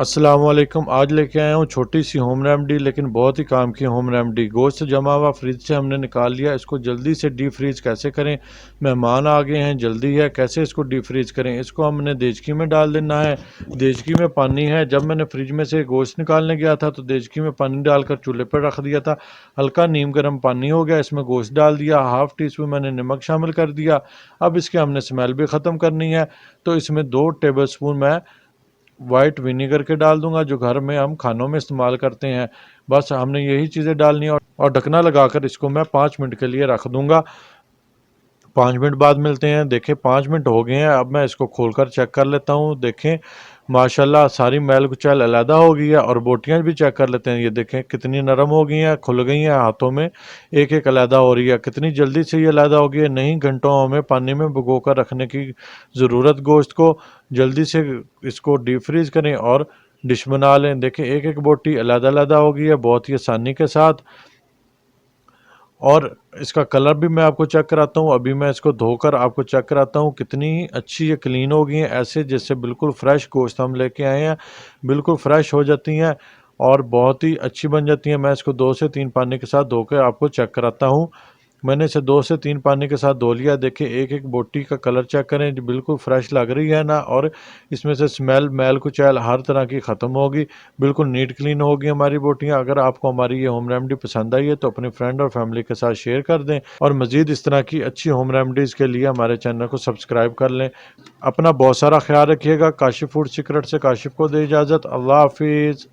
अस्सलाम वालेकुम। आज लेके आया हूँ छोटी सी होम रेमडी, लेकिन बहुत ही काम की होम रेमडी। गोश्त जमा हुआ फ्रिज से हमने निकाल लिया, इसको जल्दी से डीप फ्रीज कैसे करें। मेहमान आ गए हैं, जल्दी है, कैसे इसको डीप फ्रीज करें। इसको हमने देचकी में डाल देना है। देचकी में पानी है। जब मैंने फ्रिज में से गोश्त निकालने गया था तो देचकी में पानी डालकर चूल्हे पर रख दिया था। हल्का नीम गर्म पानी हो गया, इसमें गोश्त डाल दिया। हाफ टी स्पून मैंने नमक शामिल कर दिया। अब इसके हमने स्मेल भी ख़त्म करनी है, तो इसमें 2 टेबल स्पून मैं वाइट विनीगर के डाल दूंगा, जो घर में हम खानों में इस्तेमाल करते हैं। बस हमने यही चीज़ें डालनी है और ढकना लगाकर इसको मैं 5 मिनट के लिए रख दूंगा। 5 मिनट बाद मिलते हैं। देखें 5 मिनट हो गए हैं। अब मैं इसको खोलकर चेक कर लेता हूँ। देखें माशाल्लाह सारी मैल कुचैल अलहदा हो गई है, और बोटियाँ भी चेक कर लेते हैं। ये देखें कितनी नरम हो गई हैं, खुल गई हैं हाथों में, एक एक अलहदा हो रही है। कितनी जल्दी से ये अलहदा हो गई है। नहीं घंटों हमें पानी में भिगो कर रखने की ज़रूरत। गोश्त को जल्दी से इसको डीप फ्रीज करें और डिश बना लें। देखें एक एक बोटी अलहदा अलहदा हो गई है बहुत ही आसानी के साथ। और इसका कलर भी मैं आपको चेक कराता हूँ। अभी मैं इसको धोकर आपको चेक कराता हूँ कितनी अच्छी ये क्लीन हो गई हैं, ऐसे जैसे बिल्कुल फ्रेश गोश्त हम लेके आए हैं। बिल्कुल फ्रेश हो जाती हैं और बहुत ही अच्छी बन जाती हैं। मैं इसको 2 से 3 पानी के साथ धोकर आपको चेक कराता हूँ। मैंने इसे 2 से 3 पानी के साथ धो लिया। देखिए एक एक बोटी का कलर चेक करें, जो बिल्कुल फ्रेश लग रही है ना, और इसमें से स्मेल मैल कुचैल हर तरह की ख़त्म होगी। बिल्कुल नीट क्लीन होगी हमारी बोटियाँ। अगर आपको हमारी ये होम रेमडी पसंद आई है तो अपने फ्रेंड और फैमिली के साथ शेयर कर दें, और मज़ीद इस तरह की अच्छी होम रेमडीज़ के लिए हमारे चैनल को सब्सक्राइब कर लें। अपना बहुत सारा ख्याल रखिएगा। काशिफ फूड सीक्रेट से काशिफ को दे इजाज़त। अल्लाह हाफिज़।